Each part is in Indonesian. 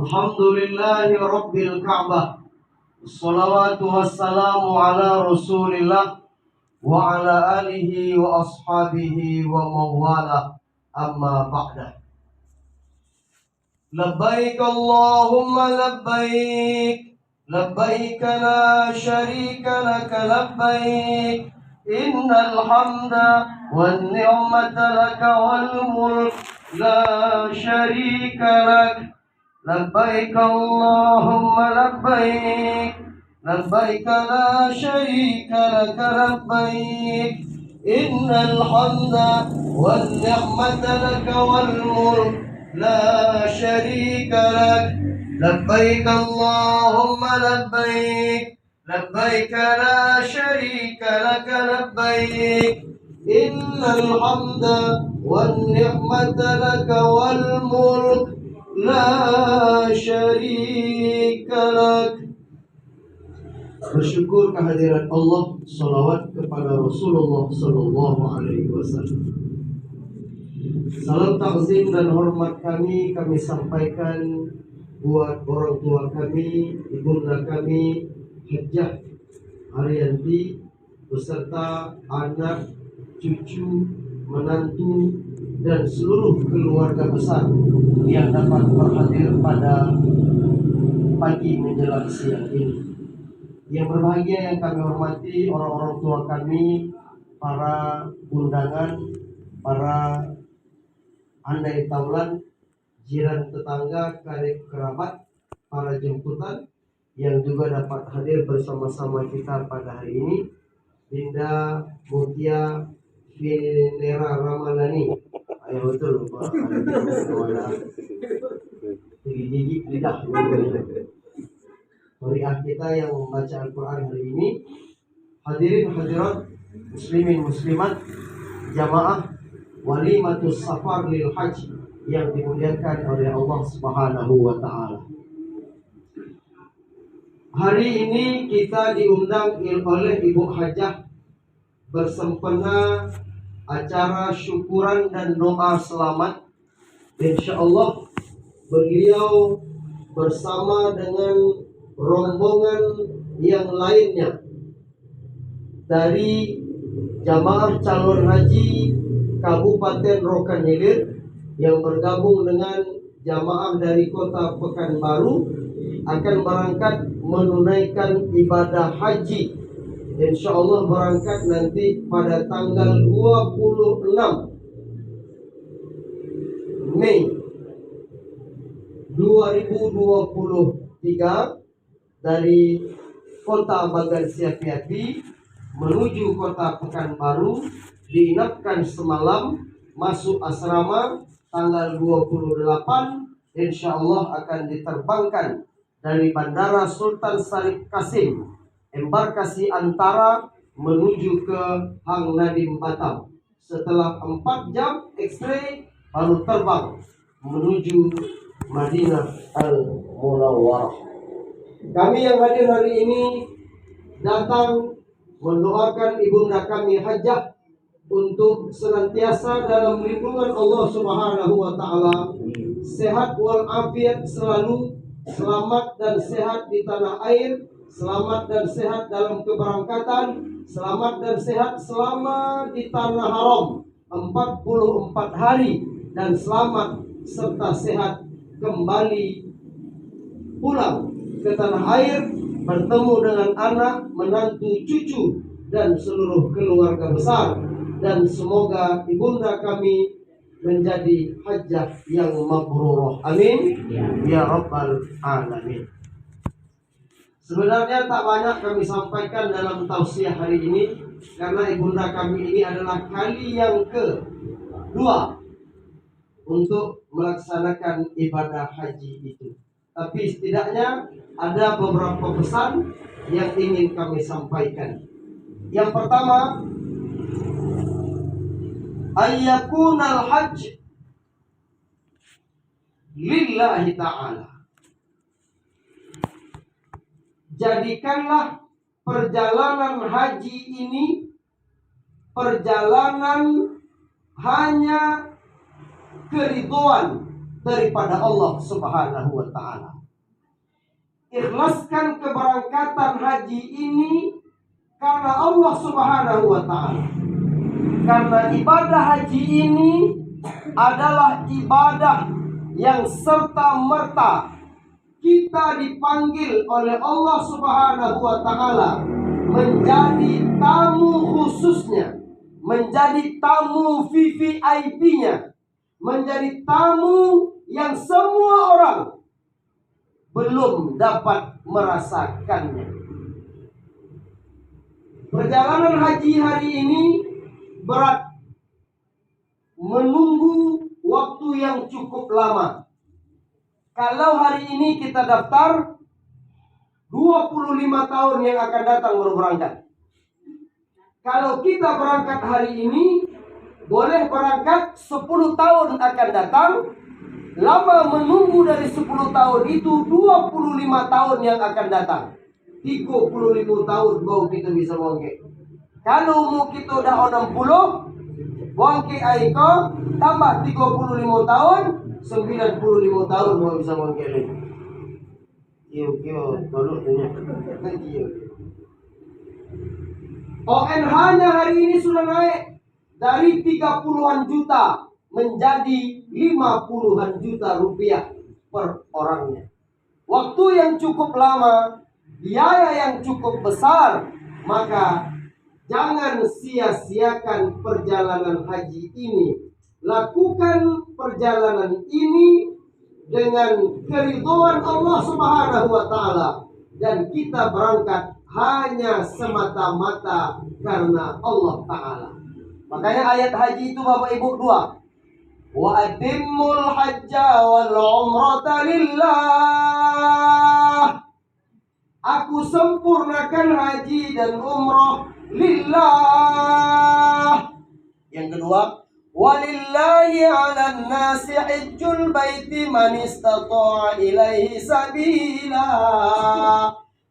Alhamdulillahi Rabbil Ka'bah. Assalatu wassalamu ala Rasulillah wa ala alihi wa ashabihi wa mawala. Amma ba'da. Labbaik Allahumma labbaik, labbaik la syarika laka labbaik, innal hamda wan ni'mata laka wal mulk la syarika lak. Labbaik Allahumma labbaik, labbaik la syarika laka labbaik, innal hamda wan ni'mata laka wal mulk la syarika lak. Labbaik Allahumma labbaik, labbaik la syarika laka labbaik, innal hamda wan ni'mata laka wal mulk la syarika lak. Bersyukur kehadiran Allah, salawat kepada Rasulullah sallallahu alaihi wasallam. Salam takzim dan hormat kami sampaikan buat orang tua kami, ibunda kami, Hajjah Haryanti beserta anak, cucu, menantu dan seluruh keluarga besar yang dapat berhadir pada pagi menjelang siang ini. Yang berbahagia yang kami hormati orang-orang tua kami, para undangan, para andai taulan, jiran tetangga, karib kerabat, para jemputan yang juga dapat hadir bersama-sama kita pada hari ini. Dinda Mutia Vinera Ramadhani, ayo betul Pak, gigi lidah meriah kita yang membaca Al-Quran hari ini. Hadirin hadirat, muslimin muslimat, jamaah walimatus safar lil hajj yang dimuliakan oleh Allah Subhanahu wa taala. Hari ini kita diundang oleh Ibu Hajjah bersempena acara syukuran dan doa selamat. Insyaallah beliau bersama dengan rombongan yang lainnya dari jamaah calon haji Kabupaten Rokan Hilir yang bergabung dengan jamaah dari Kota Pekanbaru akan berangkat menunaikan ibadah haji. Insya Allah berangkat nanti pada tanggal 26 Mei 2023 dari Kota Bagan Siapiati menuju Kota Pekanbaru, diinapkan semalam, masuk asrama tanggal 28, insya Allah akan diterbangkan dari Bandara Sultan Syarif Kasim, embarkasi antara menuju ke Hang Nadim Batam. Setelah 4 jam X-ray baru terbang menuju Madinah Al-Munawwarah. Kami yang hadir hari ini datang mendoakan ibunda kami Hajjah untuk senantiasa dalam lindungan Allah Subhanahu wa taala, sehat walafiat selalu, selamat dan sehat di tanah air, selamat dan sehat dalam keberangkatan, selamat dan sehat selama di tanah haram 44 hari, dan selamat serta sehat kembali pulang ke tanah air, bertemu dengan anak, menantu, cucu dan seluruh keluarga besar, dan semoga ibunda kami menjadi hajjah yang mabrurah. Amin ya rabbal alamin. Sebenarnya tak banyak kami sampaikan dalam tausiah hari ini, karena ibunda kami ini adalah kali yang kedua untuk melaksanakan ibadah haji itu. Tapi setidaknya ada beberapa pesan yang ingin kami sampaikan. Yang pertama, ayyakunal hajj lillahi ta'ala. Jadikanlah perjalanan haji ini perjalanan hanya keridhaan daripada Allah Subhanahu wa Ta'ala. Ikhlaskan keberangkatan haji ini karena Allah Subhanahu wa Ta'ala. Karena ibadah haji ini adalah ibadah yang serta-merta kita dipanggil oleh Allah Subhanahu wa Ta'ala menjadi tamu khususnya, menjadi tamu VVIP-nya, menjadi tamu yang semua orang belum dapat merasakannya. Perjalanan haji hari ini berat, menunggu waktu yang cukup lama. Kalau hari ini kita daftar, 25 tahun yang akan datang baru berangkat. Kalau kita berangkat hari ini, boleh berangkat 10 tahun akan datang. Lama menunggu dari 10 tahun itu 25 tahun yang akan datang. 35 tahun baru kita bisa bangkit. Kalau mau kita dah 60, bangkit aiko tambah 35 tahun, 95 tahun baru bisa bangkit lagi. Kio, tolong tanya. ONH-nya hari ini sudah naik dari 30-an juta menjadi 50-an juta rupiah per orangnya. Waktu yang cukup lama, biaya yang cukup besar, maka jangan sia-siakan perjalanan haji ini. Lakukan perjalanan ini dengan keridhaan Allah Subhanahu wa Ta'ala, dan kita berangkat hanya semata-mata karena Allah Ta'ala. Makanya ayat haji itu Bapak Ibu dua. Wa atimmul hajja wal umrata lillah. Aku sempurnakan haji dan umrah lillah. Yang kedua, walillahi 'alan nasi hajjul baiti man istata'a ilaihi sabila.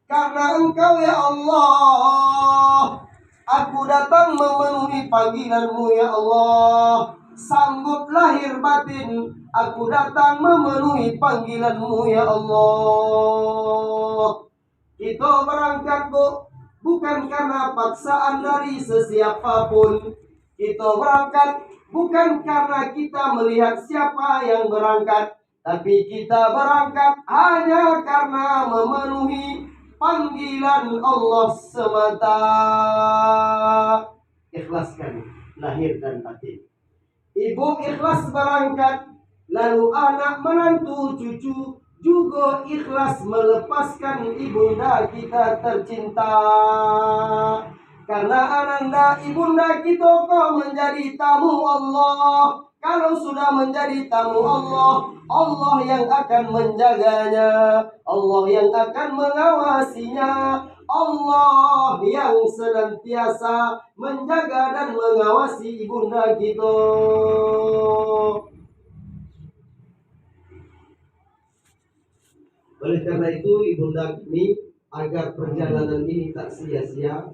Karena Engkau ya Allah, aku datang memenuhi panggilan-Mu ya Allah. Sanggup lahir batin, aku datang memenuhi panggilan-Mu ya Allah. Kita berangkat bukan karena paksaan dari sesiapapun. Kita berangkat bukan karena kita melihat siapa yang berangkat, tapi kita berangkat hanya karena memenuhi panggilan Allah semata. Ikhlaskan lahir dan batin. Ibu ikhlas berangkat, lalu anak menantu cucu juga ikhlas melepaskan ibunda kita tercinta. Karena ananda ibunda kita kau menjadi tamu Allah. Kalau sudah menjadi tamu Allah, Allah yang akan menjaganya, Allah yang akan mengawasinya, Allah yang senantiasa menjaga dan mengawasi ibunda kita. Oleh karena itu ibunda ini, agar perjalanan ini tak sia-sia,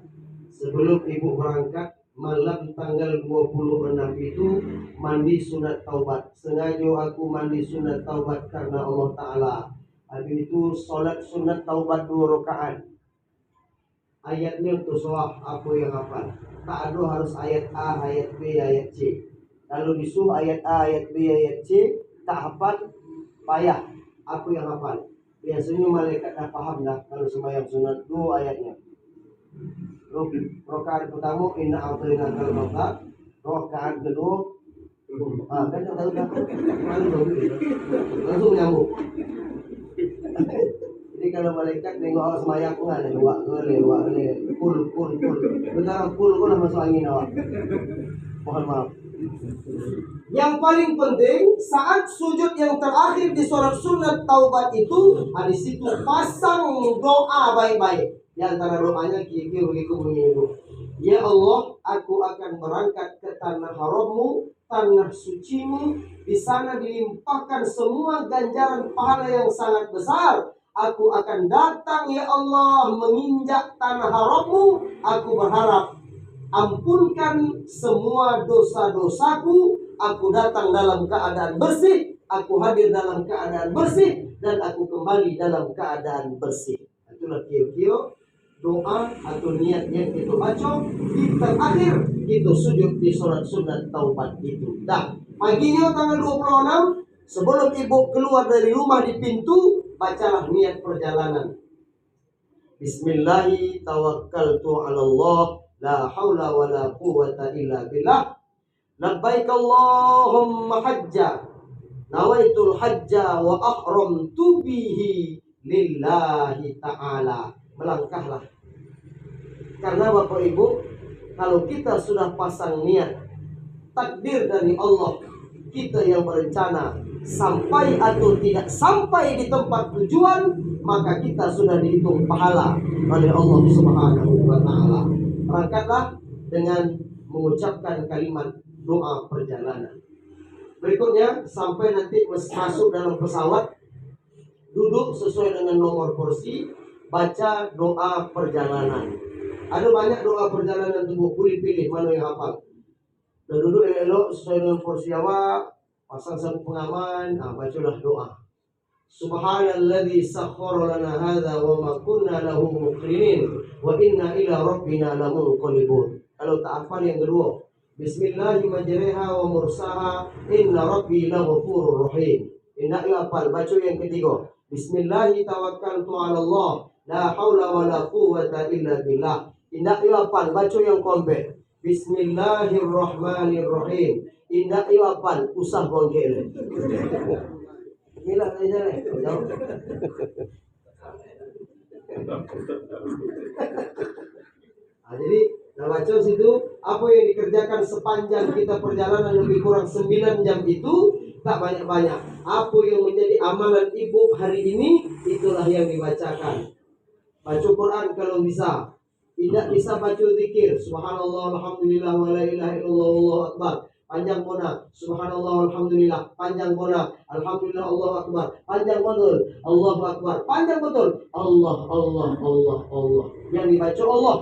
sebelum ibu berangkat malam tanggal 26 itu mandi sunat taubat. Sengaja aku mandi sunat taubat karena Allah Ta'ala. Habis itu solat sunat taubat 2 rakaat. Ayatnya untuk soal apa yang hafal. Tak ada harus ayat A, ayat B, ayat C. Kalau disuruh ayat A, ayat B, ayat C, tak hafal, payah. Apa yang hafal? Biasanya malaikat dah paham dah kalau sembahyang sunat 2 ayatnya. Rakaat pertama inna a'tainaka al-kautsar, rakaat kedua kan tahu dah langsung nyambung. Jadi kalau malaikat nengok awak sembahyang pun ada wak gele kul benar kul masuk angin awak. Mohon maaf. Yang paling penting saat sujud yang terakhir di sholat sunat taubat itu, di situ pasang doa baik-baik. Di antara doanya kira-kira begitu bunyi itu. Ya Allah, aku akan berangkat ke tanah harammu, tanah sucimu. Di sana dilimpahkan semua ganjaran pahala yang sangat besar. Aku akan datang ya Allah menginjak tanah harammu. Aku berharap ampunkan semua dosa-dosaku. aku datang dalam keadaan bersih, aku hadir dalam keadaan bersih, dan aku kembali dalam keadaan bersih. Itulah kio-kio doa atau niat yang kita baca di terakhir kita sujud di sholat sunat taubat itu. Nah, paginya tanggal 26 sebelum ibu keluar dari rumah di pintu, bacalah niat perjalanan. Bismillahi tawakkaltu ala Allah, la haula wa la quwwata illa billah. Labbaik Allahumma hajja, nawaitul hajja wa ahramtu bihi lillahi ta'ala. Melangkahlah. Karena Bapak Ibu, kalau kita sudah pasang niat, takdir dari Allah, kita yang berencana sampai atau tidak sampai di tempat tujuan, maka kita sudah dihitung pahala oleh Allah Subhanahu wa Ta'ala. Berangkatlah dengan mengucapkan kalimat doa perjalanan. Berikutnya, sampai nanti masuk dalam pesawat, duduk sesuai dengan nomor kursi, baca doa perjalanan. Ada banyak doa perjalanan tubuh, pilih mana yang hafal. Dan duduk elok sesuai dengan kursi awak, pasang sabuk pengaman, bacalah doa. Subhanalladzi sakhkhara lana hadza wa ma kunna lahu muqrinin wa inna ila rabbina lamunqalibun. Kalau tak hafal yang kedua, Bismillahi majriha wa mursaha inna rabbi laghafurur rahim. Indah hafal, baca yang ketiga. Bismillahi tawakkaltu ala Allah, la haula wa la quwwata illa billah. Indah hafal, baca yang komplek. Bismillahirrahmanirrahim. Indah hafal, usah bongkel. Inilah saja nih. Jadi baca situ apa yang dikerjakan sepanjang kita perjalanan lebih kurang 9 jam itu tak banyak-banyak. Apa yang menjadi amalan ibu hari ini, itulah yang dibacakan. Baca Quran kalau bisa. Tidak bisa baca zikir subhanallah alhamdulillah wa la ilaha illallah wallahu akbar. Panjang bona subhanallah alhamdulillah, panjang bona alhamdulillah Allahu akbar, panjang betul Allahu akbar, panjang betul Allah Allah Allah Allah. Yang dibaca Allah.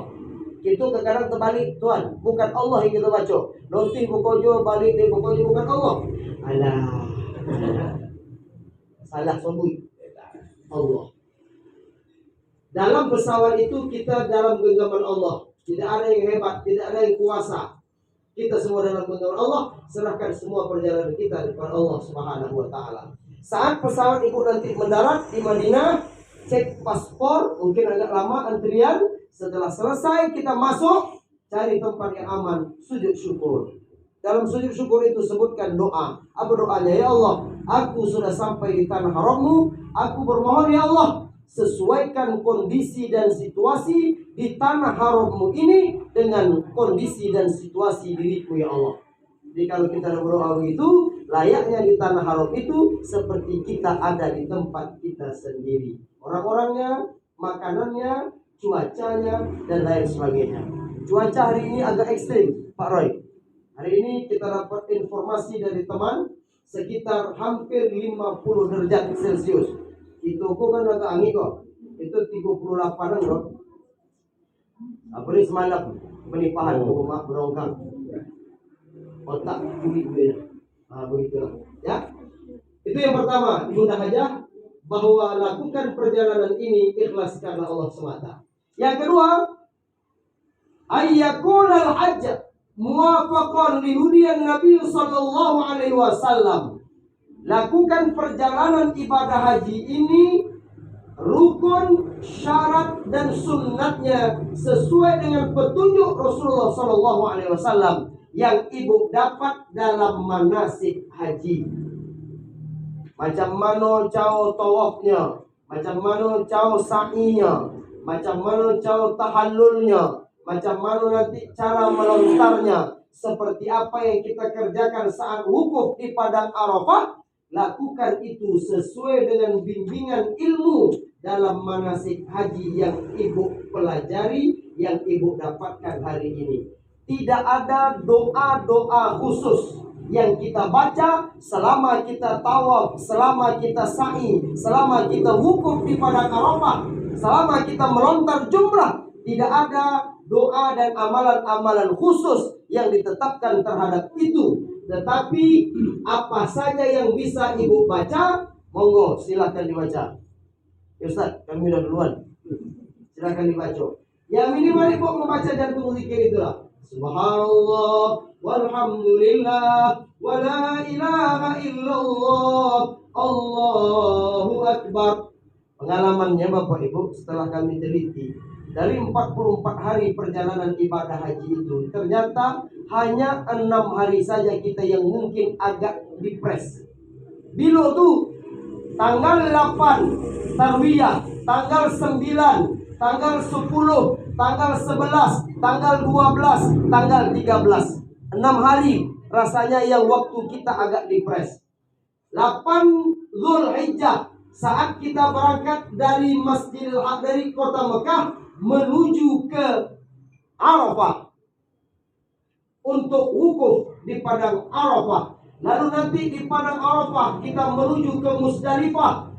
Itu kadang terbalik tuan, bukan Allah yang kita baca. Nanti bukojo balik di bukojo bukan Allah. Alah. Salah sebut Allah. Dalam pesawat itu kita dalam genggaman Allah. Tidak ada yang hebat, tidak ada yang kuasa. Kita semua dalam genggaman Allah, serahkan semua perjalanan kita kepada Allah Subhanahu wa Ta'ala. Saat pesawat ibu nanti mendarat di Madinah, cek paspor, mungkin agak lama antrian. Setelah selesai kita masuk, cari tempat yang aman, sujud syukur. Dalam sujud syukur itu sebutkan doa. Apa doanya? Ya Allah, aku sudah sampai di tanah harammu. Aku bermohon ya Allah, sesuaikan kondisi dan situasi di tanah harammu ini dengan kondisi dan situasi diriku ya Allah. Jadi kalau kita berdoa begitu, layaknya di tanah haram itu seperti kita ada di tempat kita sendiri. Orang-orangnya, makanannya, cuacanya, dan lain sebagainya. Cuaca hari ini agak ekstrim, Pak Roy. Hari ini kita dapat informasi dari teman sekitar hampir 50 derajat Celcius. Itu kok kan agak angin kok. Itu 38-an kok. Apa ini semalam penimpahan rumah berongkang. Otak kulit-kulit. Begitulah. Ya. Itu yang pertama, mudah aja bahwa lakukan perjalanan ini ikhlas karena Allah semata. Yang kedua, ayyakunal hajj muwafaqan li hudiyan Nabi sallallahu alaihi wasallam. Lakukan perjalanan ibadah haji ini rukun, syarat dan sunnatnya sesuai dengan petunjuk Rasulullah sallallahu alaihi wasallam yang ibu dapat dalam manasik haji. Macam mana cara tawafnya, macam mana cara sa'inya, macam mana cara tahallulnya, macam mana nanti cara melontarnya, seperti apa yang kita kerjakan saat wukuf di padang Arafah. Lakukan itu sesuai dengan bimbingan ilmu dalam manasik haji yang ibu pelajari, yang ibu dapatkan hari ini. Tidak ada doa-doa khusus yang kita baca selama kita tawaf, selama kita sa'i, selama kita wukuf di padang Arafah, selama kita melontar jumrah. Tidak ada doa dan amalan-amalan khusus yang ditetapkan terhadap itu. Tetapi apa saja yang bisa ibu baca, monggo silakan dibaca. Ya Ustaz, kami udah duluan. Silakan dibaca. Ya minimal ibu membaca jantung zikir itulah. Subhanallah walhamdulillah wa la ilaha illallah Allahu akbar. Pengalamannya Bapak Ibu, setelah kami teliti, dari 44 hari perjalanan ibadah haji itu, ternyata hanya 6 hari saja kita yang mungkin agak depres. Bilo tuh tanggal 8 tarwiyah, tanggal 9, tanggal 10, tanggal 11, tanggal 12, tanggal 13. 6 hari rasanya yang waktu kita agak depres. 8 Zulhijjah saat kita berangkat dari dari kota Mekah menuju ke Arafah untuk wukuf di padang Arafah. Lalu nanti di padang Arafah kita menuju ke Musdalifah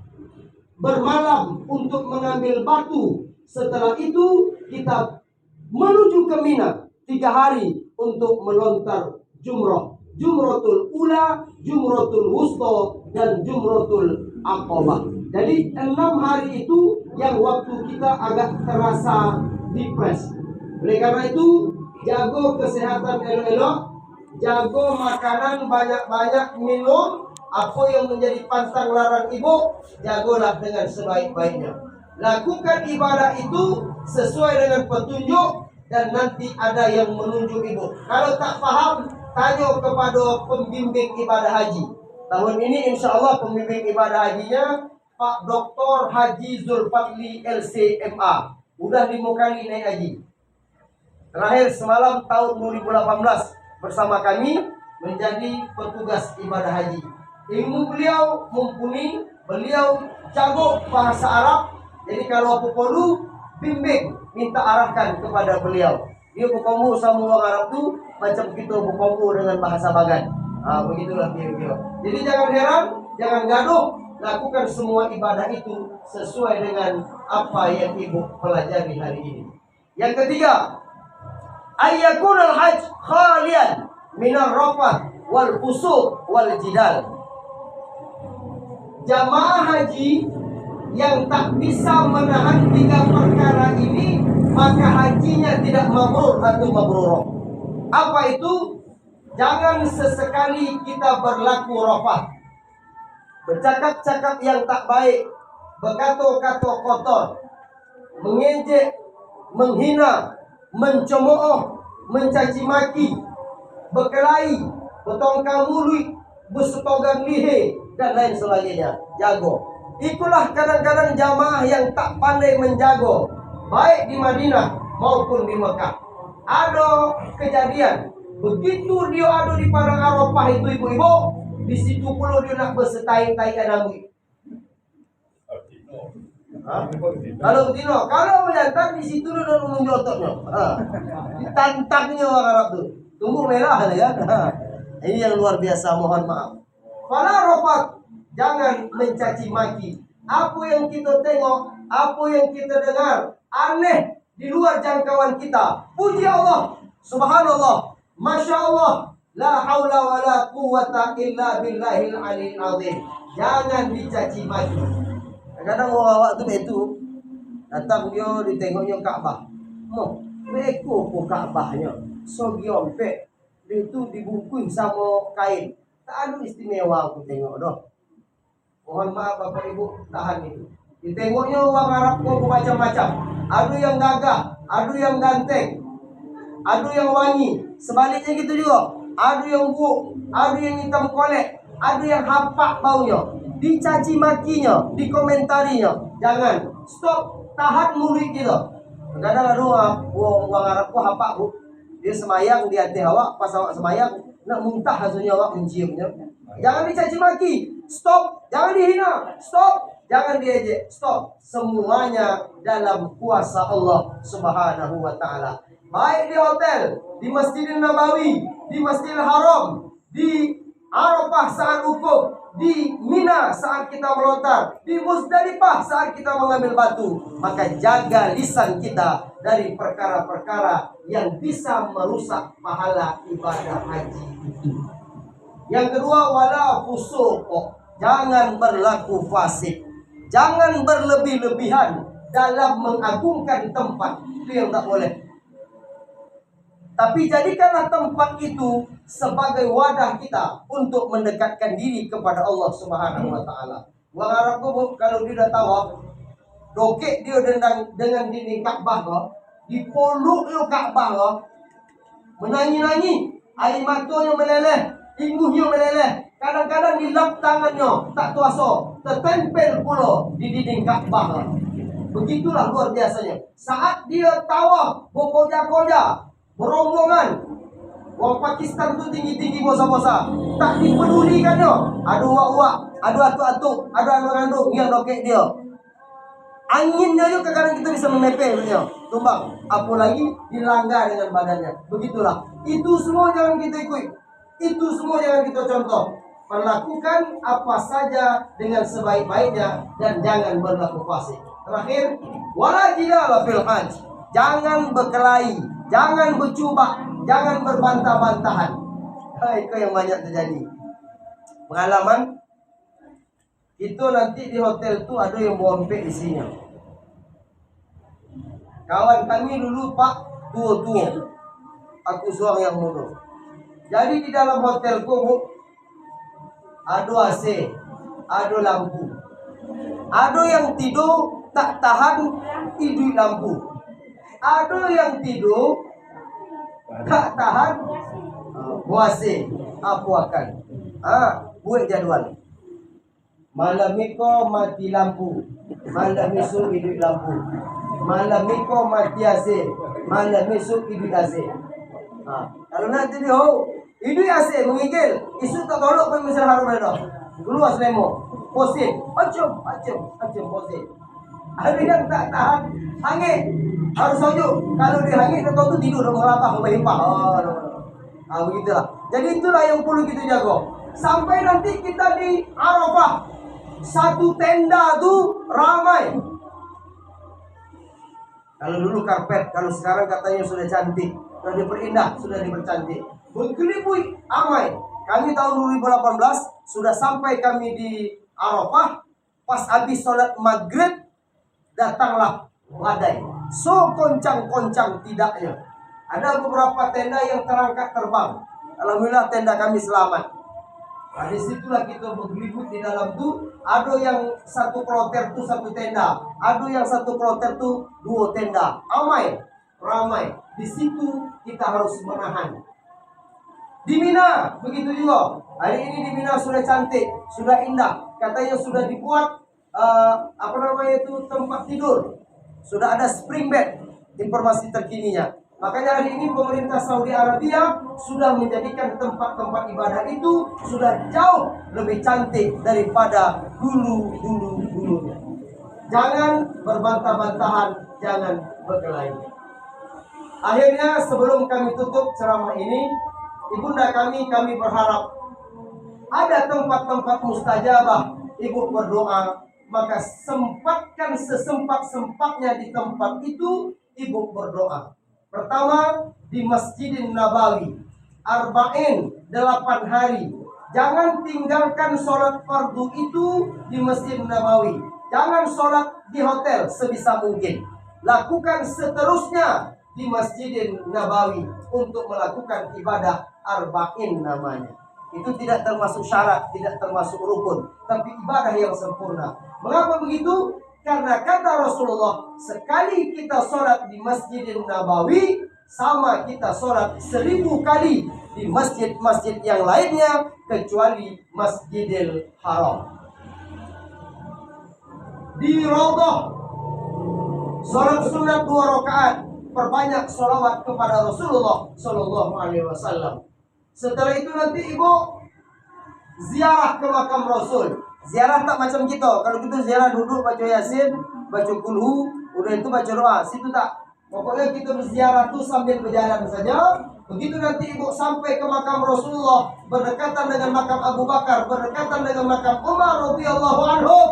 bermalam untuk mengambil batu. Setelah itu kita menuju ke Mina 3 hari untuk melontar jumrah. Jumratul Ula, Jumratul Wusta, dan Jumratul Aqabah. Jadi 6 hari itu yang waktu kita agak terasa depres. Oleh karena itu, jago kesehatan elok-elok, jago makanan banyak-banyak, minum. Apa yang menjadi pantang larang ibu, jagolah dengan sebaik-baiknya. Lakukan ibadah itu sesuai dengan petunjuk, dan nanti ada yang menunjuk ibu. Kalau tak paham, tanya kepada pembimbing ibadah haji. Tahun ini insya Allah pembimbing ibadah hajinya Pak Dr. Haji Zulfadli LCMA. Udah 5 kali naik haji. Terakhir semalam tahun 2018 bersama kami menjadi petugas ibadah haji. Ilmu beliau mumpuni, beliau jago bahasa Arab. Jadi kalau apa perlu bimbing, minta arahkan kepada beliau. Dia berkomu sama orang Arab tu macam kita berkomu dengan bahasa Bagan. Begitulah beliau. Jadi jangan heran, jangan gaduh, lakukan semua ibadah itu sesuai dengan apa yang ibu pelajari hari ini. Yang ketiga, ayyakunal hajj khalian minar rafath wal fusuq wal jidal. Jamaah haji yang tak bisa menahan 3 perkara ini, maka hajinya tidak mabrur atau mabrurah. Apa itu? Jangan sesekali kita berlaku rafath, bercakap-cakap yang tak baik, berkata-kata kotor, mengejek, menghina, mencemooh, mencaci maki, berkelahi, bertongkang mulut, bersetogan lihe, dan lain sebagainya. Jago. Itulah kadang-kadang jamaah yang tak pandai menjago, baik di Madinah maupun di Mekah. Ada kejadian, begitu dia ada di padang Arafah itu ibu-ibu, di situ pula dia nak bersetai-taikan rambut. Kalau Tino, kalau menyantan di situ dia nak menjotoknya. Ditantangnya orang Arab tu. Tunggu merah ya. Ini yang luar biasa, mohon maaf. Fala rafat, jangan mencaci maki. Apa yang kita tengok, apa yang kita dengar aneh di luar jangkauan kita, puji Allah, subhanallah, masya Allah, la haula wa la quwata illa billahil aliyil azim. Jangan dicaci maki. Kadang orang awak tu begitu, datang dia ditengoknya Kaabah. Beko po Kaabahnya, sogiompe, dia tu dibungkus sama kain. Tak ada istimewa aku tengok dah. Mohon maaf Bapak Ibu, tahan itu. Ditengoknya orang Arab kok macam-macam. Ada yang gagah, ada yang ganteng, ada yang wangi. Sebaliknya gitu juga. Ada yang buruk, ada yang hitam kolek, ada yang hampak baunya. Dicaci makinya, dikomentarinya. Jangan. Stop. Tahan mulut kita. Kadang ada orang Arab kok hampak bu. Dia semayang di hati awak, pas awak semayang nak muntah hasilnya awak menciumnya. Jangan dicaci maki. Stop. Jangan dihina. Stop. Jangan diejek. Stop. Semuanya dalam kuasa Allah Subhanahu wa taala. Baik di hotel, di Masjidil Nabawi, di Masjidil Haram, di Arafah saat wukuf, di Mina saat kita melontar, di Musdalifah saat kita mengambil batu. Maka jaga lisan kita dari perkara-perkara yang bisa merusak pahala ibadah haji itu. Yang kedua, wala fusuq. Jangan berlaku fasik. Jangan berlebih-lebihan dalam mengagungkan tempat. Itu yang tak boleh. Tapi jadikanlah tempat itu sebagai wadah kita untuk mendekatkan diri kepada Allah Subhanahu wa taala. Wong Arab tu kalau dia dah tawaf, dokek dia dengan dinding Ka'bah ko, dipoluk yo Ka'bah ko, menangi-nangi, air matanya meleleh, ingguhnya meleleh. Kadang-kadang dilap tangannya, tak kuasa, tertempel pula di dinding Ka'bah ko. Begitulah luar biasanya. Saat dia tawaf, berkoja-koja, berombongan. Wong Pakistan tu tinggi-tinggi bosa-bosa, tak dipedulikannya. Ada uak-uak, ada atuk-atuk, ada anak-anak yang dokek dia. Anginnya juga kadang kita bisa memepeh dia, tumbang. Apalagi dilanggar dengan badannya. Begitulah. Itu semua jangan kita ikut. Itu semua jangan kita contoh. Melakukan apa saja dengan sebaik-baiknya dan jangan berlaku fasik. Terakhir, wala jidala fil hajj. Jangan berkelahi, jangan bercubak, jangan berbantah-bantahan. Itu yang banyak terjadi. Pengalaman itu nanti di hotel tu ada yang bompek isinya. Kawan kami dulu Pak tua-tua, aku seorang yang muda. Jadi di dalam hotel ku ada AC, ada lampu. Ada yang tidur tak tahan hidup lampu. Ada yang tidur tak tahan puasa. Apa akan? Buat jadual. Malam ni kau mati lampu, malam esok hidup lampu. Malam ni kau mati AC, malam esok hidup AC. Kalau nak jadi hidup AC mengigil, isu tak tolok pun misal harum dah. Keluar selemo, posin, acum posin. Ada yang tak tahan hangit, harus sojuk. Kalau dia hangit, dia tahu tu tidur dah merapah, berhimpah. Begitulah. Jadi itulah yang perlu kita jaga. Sampai nanti kita di Arafah, satu tenda tu ramai. Kalau dulu karpet, kalau sekarang katanya sudah cantik, sudah diperindah, sudah dipercantik. Bergelibui ramai. Kami tahun 2018 sudah sampai kami di Arafah. Pas habis sholat maghrib, datanglah badai. So koncang-koncang tidaknya. Ada beberapa tenda yang terangkat terbang. Alhamdulillah tenda kami selamat. Di situlah kita bergelibut di dalam tu. Ada yang satu kloter tu satu tenda, ada yang satu kloter tu dua tenda. Ramai. Di situ kita harus menahan. Di Mina begitu juga. Hari ini di Mina sudah cantik, sudah indah. Katanya sudah dibuat tempat tidur. Sudah ada spring bed, informasi terkininya. Makanya hari ini pemerintah Saudi Arabia sudah menjadikan tempat-tempat ibadah itu sudah jauh lebih cantik daripada dulu-dulunya. Jangan berbantah-bantahan, jangan berkelahi. Akhirnya sebelum kami tutup ceramah ini, ibunda kami berharap ada tempat-tempat mustajabah ibu berdoa, maka sempatkan sesempat-sempatnya di tempat itu ibu berdoa. Pertama di Masjidin Nabawi, Arba'in 8 hari. Jangan tinggalkan sholat fardu itu di Masjid Nabawi. Jangan sholat di hotel sebisa mungkin. Lakukan seterusnya di Masjidin Nabawi untuk melakukan ibadah Arba'in namanya. Itu tidak termasuk syarat, tidak termasuk rukun, tapi ibadah yang sempurna. Mengapa begitu? Karena kata Rasulullah, sekali kita sholat di Masjidin Nabawi, sama kita sholat 1000 kali di masjid-masjid yang lainnya, kecuali Masjidil Haram. Di Raudhah, sholat sunat 2 rakaat, perbanyak sholawat kepada Rasulullah Sallallahu Alaihi Wasallam. Setelah itu nanti ibu ziarah ke makam Rasul. Ziarah tak macam kita. Kalau kita ziarah duduk baca Yasin, baca Kulhu, udah itu baca doa. Situ tak. Pokoknya kita berziarah tu sambil berjalan saja. Begitu nanti ibu sampai ke makam Rasulullah, berdekatan dengan makam Abu Bakar, berdekatan dengan makam Umar radhiyallahu anhum,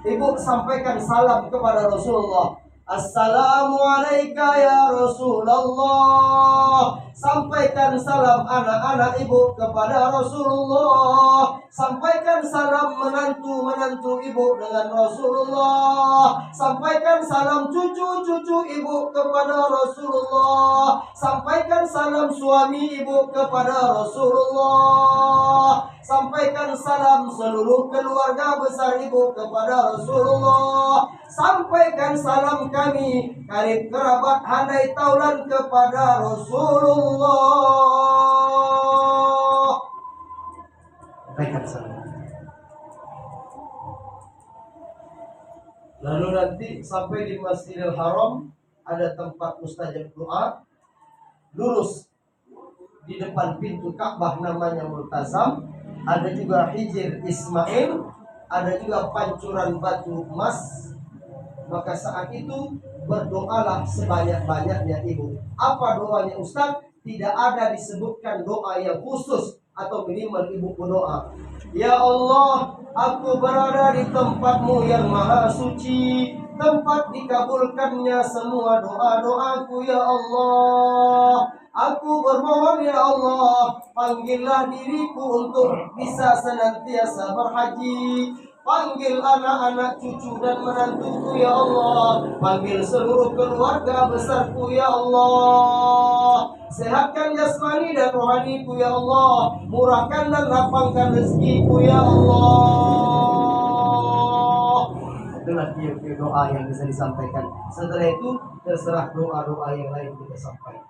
ibu sampaikan salam kepada Rasulullah. Assalamualaikum ya Rasulullah. Sampaikan salam anak-anak ibu kepada Rasulullah. Sampaikan salam menantu-menantu ibu dengan Rasulullah. Sampaikan salam cucu-cucu ibu kepada Rasulullah. Sampaikan salam suami ibu kepada Rasulullah. Sampaikan salam seluruh keluarga besar ibu kepada Rasulullah. Sampaikan salam kami karib kerabat handai taulan kepada Rasulullah. Sampaikan salam. Lalu nanti sampai di Masjidil Haram ada tempat mustajab doa. Lurus di depan pintu Ka'bah namanya Multazam. Ada juga Hijir Ismail, ada juga pancuran batu emas. Maka saat itu berdoalah sebanyak-banyaknya ibu. Apa doanya Ustaz? Tidak ada disebutkan doa yang khusus atau minimal ibu berdoa. Ya Allah, aku berada di tempat-Mu yang maha suci, tempat dikabulkannya semua doa-doaku ya Allah. Aku bermohon ya Allah, panggillah diriku untuk bisa senantiasa berhaji. Panggil anak-anak cucu dan menantuku ya Allah. Panggil seluruh keluarga besarku ya Allah. Sehatkan jasmani dan rohaniku ya Allah. Murahkan dan lapangkan rezekiku ya Allah. Itulah doa yang bisa disampaikan. Setelah itu terserah doa-doa yang lain kita sampaikan.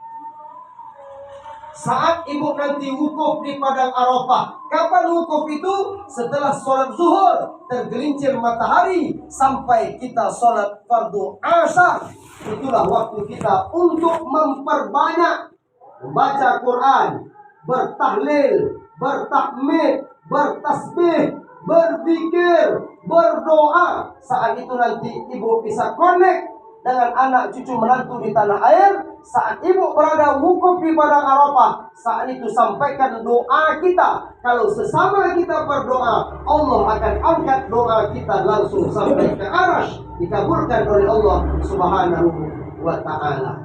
Saat ibu nanti wukuf di padang Arafah. Kapan wukuf itu? Setelah sholat zuhur, tergelincir matahari sampai kita sholat fardu asar. Itulah waktu kita untuk memperbanyak membaca Quran, bertahlil, bertahmid, bertasbih, berzikir, berdoa. Saat itu nanti ibu bisa connect dengan anak cucu menantu di tanah air. Saat ibu berada wukuf di padang Arafah, saat itu sampaikan doa kita. Kalau sesama kita berdoa, Allah akan angkat doa kita langsung sampai ke arasy, dikabulkan oleh Allah Subhanahu wa ta'ala.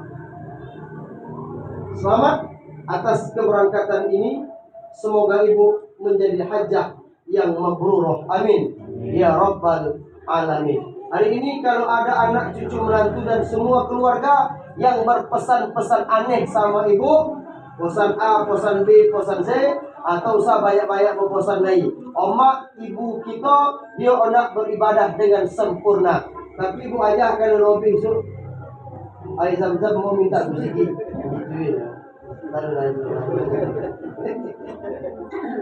Selamat atas keberangkatan ini. Semoga ibu menjadi hajjah yang mabrurah. Amin ya rabbal alamin. Hari ini kalau ada anak cucu menantu dan semua keluarga yang berpesan-pesan aneh sama ibu, pesan A, pesan B, pesan C, atau usah banyak-banyak berpesan lain. Omak ibu kita dia nak beribadah dengan sempurna. Tapi ibu aja akan lobby so air zam-zam mau minta sedikit.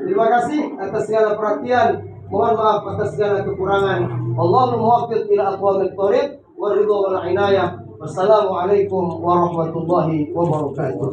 Terima kasih atas segala perhatian. Mohon maaf atas segala kekurangan. Allahumma muwaffiq ila aqwamit thoriq wa ridha wal inayah. Wassalamualaikum warahmatullahi wabarakatuh.